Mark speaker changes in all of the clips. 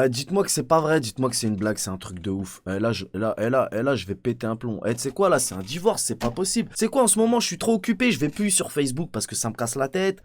Speaker 1: Dites-moi que c'est pas vrai, dites-moi que c'est une blague, c'est un truc de ouf. Là, je vais péter un plomb. Tu sais quoi, là, c'est un divorce, c'est pas possible. C'est quoi, en ce moment, je suis trop occupé, je vais plus sur Facebook parce que ça me casse la tête.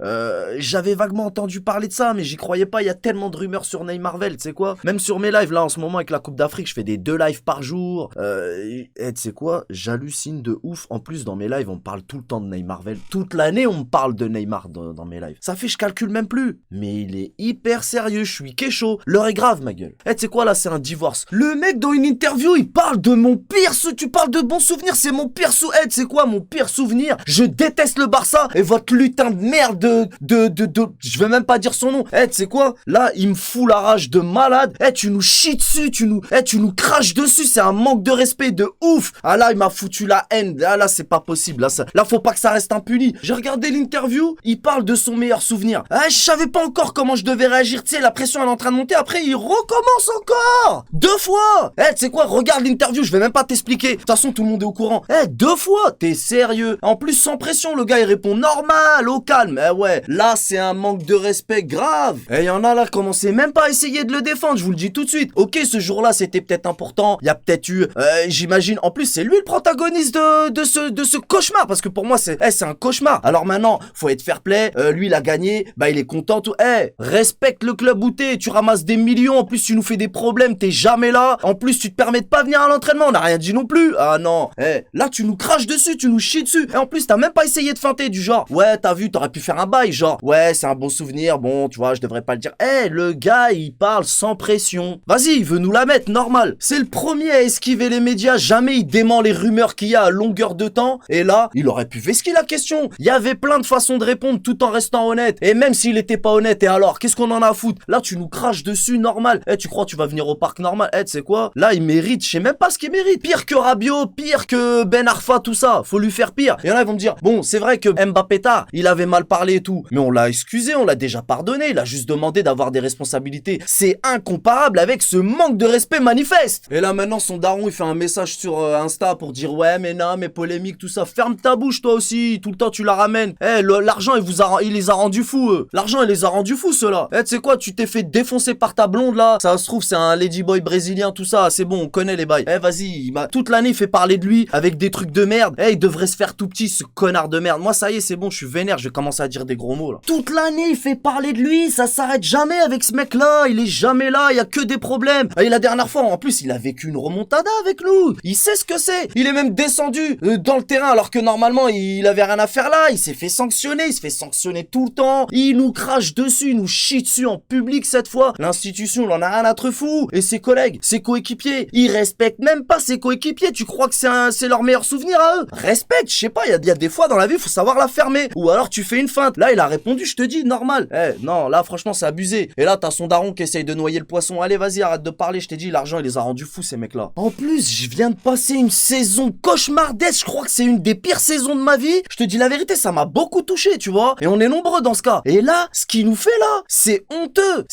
Speaker 1: J'avais vaguement entendu parler de ça, mais j'y croyais pas, il y a tellement de rumeurs sur Neymar, tu sais quoi. Même sur mes lives, là, en ce moment, avec la Coupe d'Afrique, je fais des 2 lives par jour. Tu sais quoi, j'hallucine de ouf. En plus, dans mes lives, on me parle tout le temps de Neymar. Toute l'année, on me parle de Neymar dans mes lives. Ça fait, je calcule même plus. Mais il est hyper sérieux, je suis kécho. L'heure est grave, ma gueule. Tu sais quoi, là, c'est un divorce. Le mec, dans une interview, il parle de mon pire tu parles de bons souvenirs, c'est mon pire tu sais quoi, mon pire souvenir? Je déteste le Barça et votre lutin de merde je vais même pas dire son nom. Tu sais quoi? Là, il me fout la rage de malade. Tu nous chies dessus, tu nous craches dessus, c'est un manque de respect de ouf. Ah là, il m'a foutu la haine. Là, c'est pas possible. Là, faut pas que ça reste impuni. J'ai regardé l'interview, il parle de son meilleur souvenir. Je savais pas encore comment je devais réagir, tu sais, la pression elle est en train de monter, après il recommence encore 2 fois. Tu sais quoi, regarde l'interview, je vais même pas t'expliquer. De toute façon, tout le monde est au courant. 2 fois, t'es sérieux? En plus, sans pression, le gars il répond normal, au calme. Ouais, là c'est un manque de respect grave. Y en a là, commencez même pas à essayer de le défendre, je vous le dis tout de suite. Ok, ce jour-là c'était peut-être important, il y a peut-être eu, j'imagine, en plus c'est lui le protagoniste de ce cauchemar, parce que pour moi c'est un cauchemar. Alors maintenant, faut être fair play, lui il a gagné, bah il est content, tout. Respecte le club où t'es, tu ramasses des millions, en plus tu nous fais des problèmes, t'es jamais là, en plus tu te permets de pas venir à l'entraînement, on n'a rien dit non plus. Ah non, là tu nous craches dessus, tu nous chies dessus, et en plus t'as même pas essayé de feinter du genre, ouais t'as vu, t'aurais pu faire un bail, genre, ouais c'est un bon souvenir, bon tu vois, je devrais pas le dire. Le gars il parle sans pression, vas-y il veut nous la mettre, normal. C'est le premier à esquiver les médias, jamais il dément les rumeurs qu'il y a à longueur de temps, et là, il aurait pu vesquer la question. Il y avait plein de façons de répondre tout en restant honnête, et même s'il était pas honnête, et alors, qu'est-ce qu'on en a à foutre? Là tu nous craches dessus, normal. Tu crois tu vas venir au parc normal? Tu sais quoi? Là il mérite, je sais même pas ce qu'il mérite. Pire que Rabiot, pire que Ben Arfa, tout ça. Faut lui faire pire. Et là ils vont me dire, bon c'est vrai que Mbappé tard, il avait mal parlé et tout, mais on l'a excusé, on l'a déjà pardonné, il a juste demandé d'avoir des responsabilités. C'est incomparable avec ce manque de respect manifeste. Et là maintenant son daron il fait un message sur Insta pour dire ouais mais non mais polémique tout ça. Ferme ta bouche toi aussi, tout le temps tu la ramènes. L'argent il les a rendus fous eux. L'argent il les a rendus fous ceux-là. Tu sais quoi, tu t'es fait défoncer par ta blonde là, ça se trouve c'est un ladyboy brésilien tout ça, c'est bon on connaît les bails. Vas-y, toute l'année il fait parler de lui avec des trucs de merde. Il devrait se faire tout petit ce connard de merde. Moi ça y est c'est bon, je suis vénère, je vais commencer à dire des gros mots là. Toute l'année il fait parler de lui, ça s'arrête jamais avec ce mec là, il est jamais là, il y a que des problèmes. Et la dernière fois en plus il a vécu une remontada avec nous, il sait ce que c'est, il est même descendu dans le terrain alors que normalement il avait rien à faire là, il s'est fait sanctionner, il se fait sanctionner tout le temps, il nous crache dessus, il nous chie dessus en public cette fois, l'institution il en a rien à te foutre, et ses collègues, ses coéquipiers, ils respectent même pas ses coéquipiers, tu crois que c'est leur meilleur souvenir à eux? Respecte, je sais pas, il y a des fois dans la vie faut savoir la fermer, ou alors tu fais une feinte. Là il a répondu, je te dis, normal. Non, là franchement c'est abusé, et là t'as son daron qui essaye de noyer le poisson, allez vas-y arrête de parler, je t'ai dit, l'argent il les a rendus fous ces mecs là. En plus je viens de passer une saison cauchemardesque, je crois que c'est une des pires saisons de ma vie, je te dis la vérité, ça m'a beaucoup touché tu vois, et on est nombreux dans ce cas, et là ce qu'il nous fait là, c'est honteux,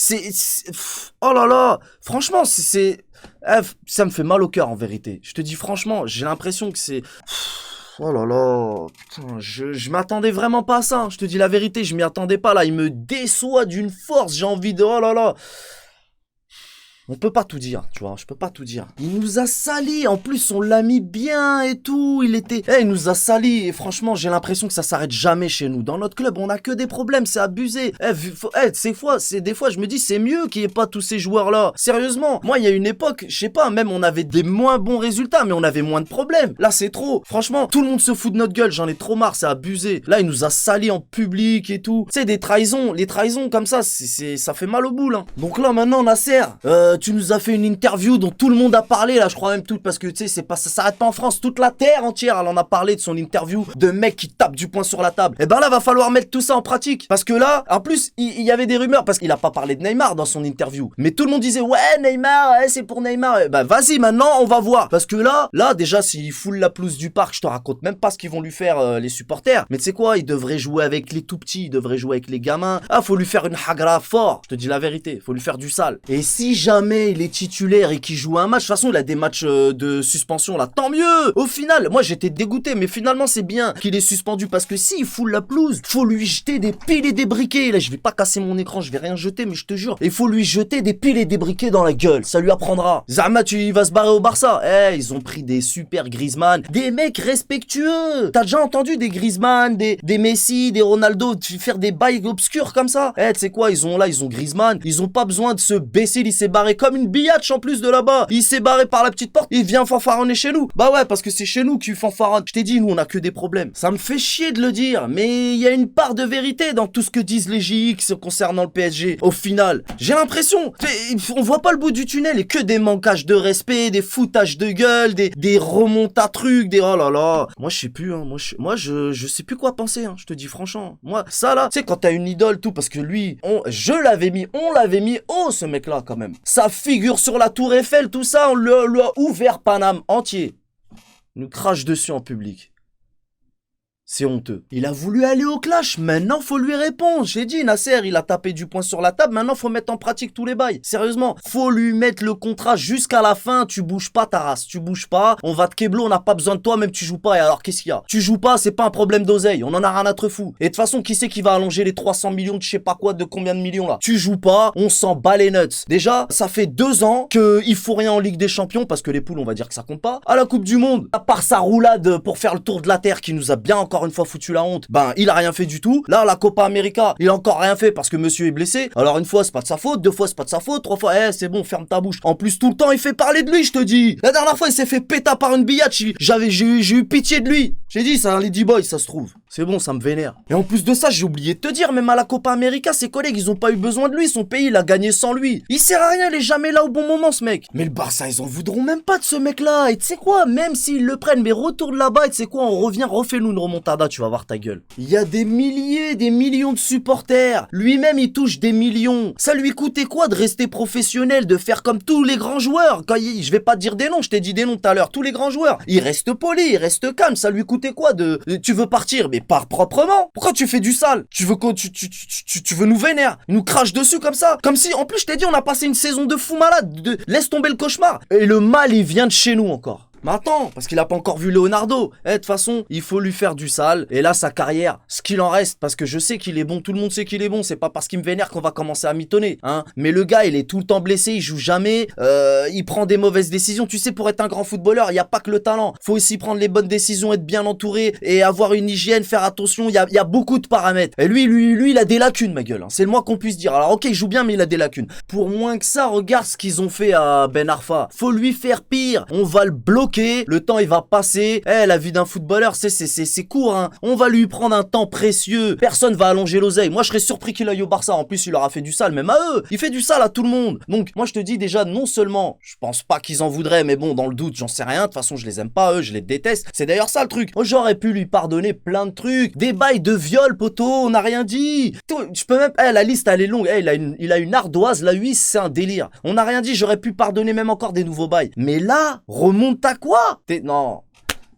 Speaker 1: oh là là, franchement ça me fait mal au cœur en vérité, je te dis franchement, j'ai l'impression que c'est... Oh là là, putain, je m'attendais vraiment pas à ça, hein. Je te dis la vérité, je m'y attendais pas là, il me déçoit d'une force, j'ai envie de... Oh là là. On peut pas tout dire, tu vois, je peux pas tout dire. Il nous a sali, en plus on l'a mis bien et tout, il nous a sali, et franchement j'ai l'impression que ça s'arrête jamais chez nous. Dans notre club on a que des problèmes, c'est abusé. Des fois je me dis c'est mieux qu'il y ait pas tous ces joueurs là. Sérieusement, moi il y a une époque, je sais pas, même on avait des moins bons résultats, mais on avait moins de problèmes. Là c'est trop, franchement, tout le monde se fout de notre gueule, j'en ai trop marre, c'est abusé. Là il nous a sali en public et tout. Tu sais, des trahisons, les trahisons comme ça, ça fait mal au boule, hein. Donc là maintenant Nasser, tu nous as fait une interview dont tout le monde a parlé, là, je crois même tout, parce que, tu sais, ça s'arrête pas en France, toute la terre entière, elle en a parlé de son interview de mec qui tape du poing sur la table. Et ben là, va falloir mettre tout ça en pratique, parce que là, en plus, il y avait des rumeurs, parce qu'il a pas parlé de Neymar dans son interview, mais tout le monde disait, ouais, Neymar, c'est pour Neymar. Et ben, vas-y, maintenant, on va voir, parce que là, déjà, s'il foule la pelouse du parc, je te raconte même pas ce qu'ils vont lui faire, les supporters, mais tu sais quoi, il devrait jouer avec les tout petits, il devrait jouer avec les gamins. Faut lui faire une hagra fort, je te dis la vérité, faut lui faire du sale. Et si jamais désormais il est titulaire et qu'il joue un match, de toute façon il a des matchs de suspension là, tant mieux. Au final, moi j'étais dégoûté, mais finalement c'est bien qu'il est suspendu parce que s'il fout la pelouse, faut lui jeter des piles et des briquets. Là je vais pas casser mon écran, je vais rien jeter, mais je te jure, il faut lui jeter des piles et des briquets dans la gueule, ça lui apprendra. Zama, il va se barrer au Barça. Ils ont pris des super Griezmann, des mecs respectueux. T'as déjà entendu des Griezmann, des Messi, des Ronaldo faire des bails obscurs comme ça? Tu sais quoi, ils ont Griezmann, ils ont pas besoin de se baisser, il s'est barré comme une biatch en plus de là-bas. Il s'est barré par la petite porte, il vient fanfaronner chez nous. Bah ouais, parce que c'est chez nous qu'il fanfaronne. Je t'ai dit, nous on a que des problèmes. Ça me fait chier de le dire, mais il y a une part de vérité dans tout ce que disent les JX concernant le PSG. Au final, j'ai l'impression, on voit pas le bout du tunnel et que des manquages de respect, des foutages de gueule, des remontes à trucs, des oh là là. Moi je sais plus, hein. Moi je sais plus quoi penser, hein. Je te dis franchement. Moi, ça là, tu sais, quand t'as une idole, tout, parce que lui, on l'avait mis haut, ce mec-là, quand même. Sa figure sur la tour Eiffel, tout ça, on l'a ouvert Paname entier. Il nous crache dessus en public. C'est honteux. Il a voulu aller au clash, maintenant faut lui répondre. J'ai dit, Nasser, il a tapé du poing sur la table, maintenant faut mettre en pratique tous les bails. Sérieusement, faut lui mettre le contrat jusqu'à la fin, tu bouges pas ta race, tu bouges pas, on va te keblo, on n'a pas besoin de toi, même tu joues pas, et alors qu'est-ce qu'il y a? Tu joues pas, c'est pas un problème d'oseille, on en a rien à te foutre. Et de toute façon, qui c'est qui va allonger les 300 millions de je sais pas quoi, de combien de millions là? Tu joues pas, on s'en bat les nuts. Déjà, ça fait 2 ans qu'il faut rien en Ligue des Champions, parce que les poules, on va dire que ça compte pas. À la Coupe du Monde, à part sa roulade pour faire le tour de la Terre, qui nous a bien encore une fois foutu la honte, ben il a rien fait du tout. Là, la Copa América, il a encore rien fait parce que monsieur est blessé. Alors une fois c'est pas de sa faute, 2 fois c'est pas de sa faute, 3 fois c'est bon, ferme ta bouche. En plus tout le temps il fait parler de lui, je te dis. La dernière fois il s'est fait péta par une billette, j'ai eu pitié de lui. J'ai dit c'est un Lady Boy, ça se trouve. C'est bon, ça me vénère. Et en plus de ça, j'ai oublié de te dire, même à la Copa América, ses collègues, ils ont pas eu besoin de lui. Son pays, il a gagné sans lui. Il sert à rien, il est jamais là au bon moment, ce mec. Mais le Barça, ils en voudront même pas de ce mec-là. Et tu sais quoi, même s'ils le prennent, mais retourne là-bas, et tu sais quoi, on revient, refais-nous une remontada, tu vas voir ta gueule. Il y a des milliers, des millions de supporters. Lui-même, il touche des millions. Ça lui coûtait quoi de rester professionnel, de faire comme tous les grands joueurs? Je vais pas te dire des noms, je t'ai dit des noms tout à l'heure. Tous les grands joueurs, il reste poli, il reste calme. Ça lui coûtait quoi tu veux partir, mais pars proprement. Pourquoi tu fais du sale? Tu veux quoi? Tu veux nous vénérer? Il nous crache dessus comme ça. Comme si, en plus, je t'ai dit, on a passé une saison de fou malade. Laisse tomber le cauchemar. Et le mal, il vient de chez nous encore. Mais attends, parce qu'il a pas encore vu Leonardo. De toute façon, il faut lui faire du sale. Et là, sa carrière, ce qu'il en reste, parce que je sais qu'il est bon, tout le monde sait qu'il est bon. C'est pas parce qu'il me vénère qu'on va commencer à mitonner, hein. Mais le gars, il est tout le temps blessé, il joue jamais, il prend des mauvaises décisions. Tu sais, pour être un grand footballeur, il y a pas que le talent. Faut aussi prendre les bonnes décisions, être bien entouré et avoir une hygiène, faire attention. Il y a beaucoup de paramètres. Et lui, il a des lacunes, ma gueule, hein. C'est le moins qu'on puisse dire. Alors, ok, il joue bien, mais il a des lacunes. Pour moins que ça, regarde ce qu'ils ont fait à Ben Arfa. Faut lui faire pire. On va le bloquer. Le temps il va passer. La vie d'un footballeur c'est court, hein. On va lui prendre un temps précieux. Personne va allonger l'oseille. Moi je serais surpris qu'il aille au Barça. En plus il leur a fait du sale, même à eux. Il fait du sale à tout le monde. Donc moi je te dis déjà, non seulement je pense pas qu'ils en voudraient, mais bon, dans le doute j'en sais rien. De toute façon je les aime pas eux, je les déteste. C'est d'ailleurs ça le truc. Moi j'aurais pu lui pardonner plein de trucs. Des bails de viol, poteau, on n'a rien dit. Je peux même, la liste elle est longue. Il a une ardoise, la 8 c'est un délire. On n'a rien dit, j'aurais pu pardonner même encore des nouveaux bails. Mais là, remonte à quoi? Non.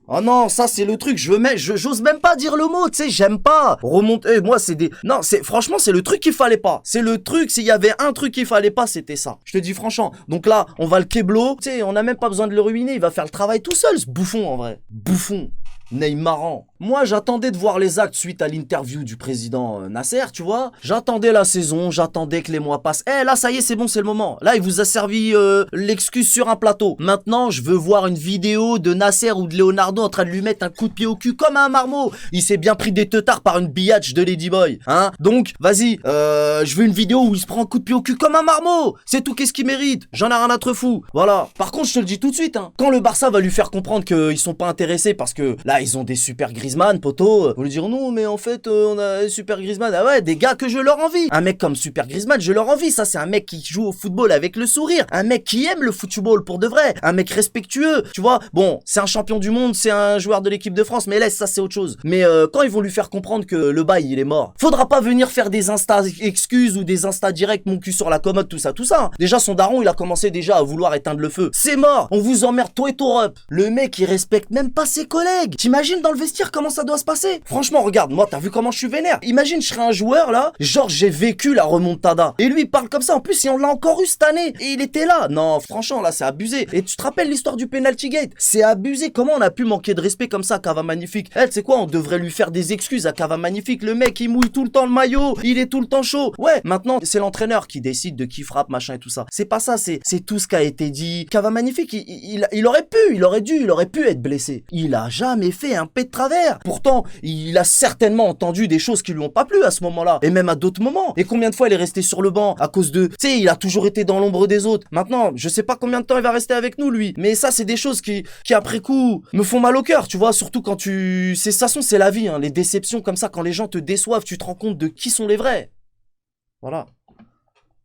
Speaker 1: Oh non, ça c'est le truc, j'ose même pas dire le mot, tu sais, j'aime pas. Remonter, moi c'est des... Non, franchement c'est le truc qu'il fallait pas. C'est le truc, s'il y avait un truc qu'il fallait pas, c'était ça. Je te dis franchement. Donc là, on va le keblo, tu sais, on a même pas besoin de le ruiner, il va faire le travail tout seul, ce bouffon en vrai. Bouffon. Neymarant. Moi, j'attendais de voir les actes suite à l'interview du président Nasser, tu vois. J'attendais la saison, j'attendais que les mois passent. Là, ça y est, c'est bon, c'est le moment. Là, il vous a servi l'excuse sur un plateau. Maintenant, je veux voir une vidéo de Nasser ou de Leonardo en train de lui mettre un coup de pied au cul comme un marmot. Il s'est bien pris des teutards par une biatch de Ladyboy, hein. Donc, vas-y, je veux une vidéo où il se prend un coup de pied au cul comme un marmot. C'est tout, qu'est-ce qu'il mérite? J'en ai rien à te foutre. Voilà. Par contre, je te le dis tout de suite, hein. Quand le Barça va lui faire comprendre qu'ils sont pas intéressés parce que là, ils ont des super Griezmann, poteau. Vous lui dire non, mais en fait, on a super Griezmann. Ah ouais, des gars que je leur envie. Un mec comme super Griezmann, je leur envie. Ça, c'est un mec qui joue au football avec le sourire. Un mec qui aime le football pour de vrai. Un mec respectueux. Tu vois, bon, c'est un champion du monde, c'est un joueur de l'équipe de France, mais laisse, ça, c'est autre chose. Mais quand ils vont lui faire comprendre que le bail, il est mort, faudra pas venir faire des insta excuses ou des insta directs, mon cul sur la commode, tout ça, tout ça. Déjà, son daron, il a commencé déjà à vouloir éteindre le feu. C'est mort. On vous emmerde, toi et ton rep. Le mec, il respecte même pas ses collègues. T'imagines dans le vestiaire comment ça doit se passer? Franchement, regarde, moi, t'as vu comment je suis vénère? Imagine, je serais un joueur là, genre j'ai vécu la remontada. Et lui, il parle comme ça. En plus, on l'a encore eu cette année. Et il était là. Non, franchement, là, c'est abusé. Et tu te rappelles l'histoire du penalty gate? C'est abusé. Comment on a pu manquer de respect comme ça à Cava Magnifique? Tu sais quoi, on devrait lui faire des excuses à Cava Magnifique. Le mec, il mouille tout le temps le maillot. Il est tout le temps chaud. Ouais, maintenant, c'est l'entraîneur qui décide de qui frappe, machin et tout ça. C'est pas ça, c'est tout ce qui a été dit. Cava Magnifique, il aurait pu être blessé. Il a jamais fait un pet de travers. Pourtant, il a certainement entendu des choses qui lui ont pas plu à ce moment-là. Et même à d'autres moments. Et combien de fois il est resté sur le banc à cause de... Tu sais, il a toujours été dans l'ombre des autres. Maintenant, je sais pas combien de temps il va rester avec nous, lui. Mais ça, c'est des choses qui après coup, me font mal au cœur, tu vois. Surtout quand tu... c'est la vie, hein. Les déceptions comme ça, quand les gens te déçoivent, tu te rends compte de qui sont les vrais. Voilà.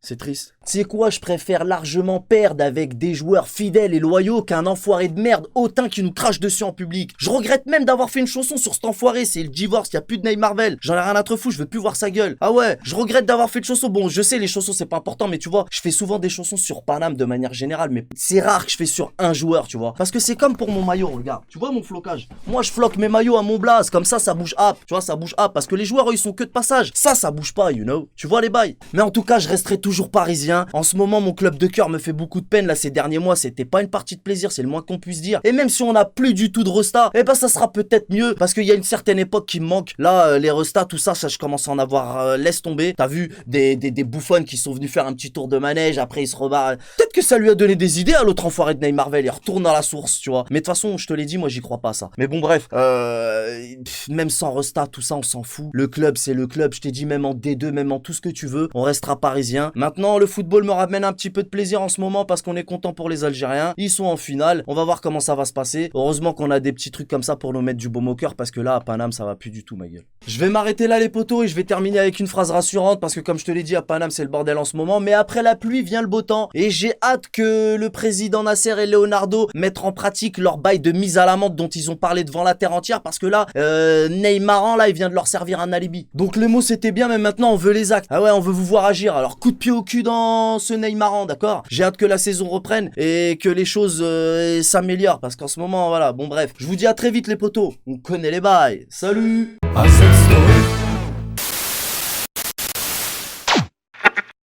Speaker 1: C'est triste. Tu sais quoi, je préfère largement perdre avec des joueurs fidèles et loyaux qu'un enfoiré de merde hautain qui nous crache dessus en public. Je regrette même d'avoir fait une chanson sur cet enfoiré, c'est le divorce, y a plus de Neymar Marvel. J'en ai rien à te foutre, je veux plus voir sa gueule. Ah ouais, je regrette d'avoir fait une chanson. Bon, je sais, les chansons c'est pas important, mais tu vois, je fais souvent des chansons sur Paname de manière générale, mais c'est rare que je fais sur un joueur, tu vois. Parce que c'est comme pour mon maillot, regarde. Tu vois mon flocage? Moi, je floque mes maillots à mon blaze, comme ça bouge up. Tu vois, ça bouge up. Parce que les joueurs, eux, ils sont que de passage. Ça bouge pas, you know. Tu vois les bails. Mais en tout cas, je resterai toujours parisien. En ce moment, mon club de cœur me fait beaucoup de peine. Là, ces derniers mois, c'était pas une partie de plaisir, c'est le moins qu'on puisse dire. Et même si on n'a plus du tout de resta, eh ben ça sera peut-être mieux. Parce qu'il y a une certaine époque qui me manque. Là, les restas, tout ça, je commence à en avoir laisse tomber. T'as vu des bouffonnes qui sont venus faire un petit tour de manège, après ils se rebarrent. Peut-être que ça lui a donné des idées à l'autre enfoiré de Neymar Marvel. Il retourne dans la source, tu vois. Mais de toute façon, je te l'ai dit, moi j'y crois pas ça. Mais bon, bref. Même sans resta, tout ça, on s'en fout. Le club, c'est le club. Je t'ai dit, même en D2, même en tout ce que tu veux, on restera parisien. Maintenant, le football me ramène un petit peu de plaisir en ce moment parce qu'on est content pour les Algériens. Ils sont en finale. On va voir comment ça va se passer. Heureusement qu'on a des petits trucs comme ça pour nous mettre du baume au cœur parce que là, à Paname, ça va plus du tout, ma gueule. Je vais m'arrêter là, les potos, et je vais terminer avec une phrase rassurante parce que, comme je te l'ai dit, à Paname, c'est le bordel en ce moment. Mais après la pluie vient le beau temps et j'ai hâte que le président Nasser et Leonardo mettent en pratique leur bail de mise à l'amende dont ils ont parlé devant la terre entière parce que là, Neymar, là, il vient de leur servir un alibi. Donc les mots, c'était bien, mais maintenant, on veut les actes. Ah ouais, on veut vous voir agir. Alors, coup de pied au cul dans ce Neymar, d'accord? J'ai hâte que la saison reprenne et que les choses s'améliorent parce qu'en ce moment, voilà, bon bref. Je vous dis à très vite les potos, on connaît les bails. Salut!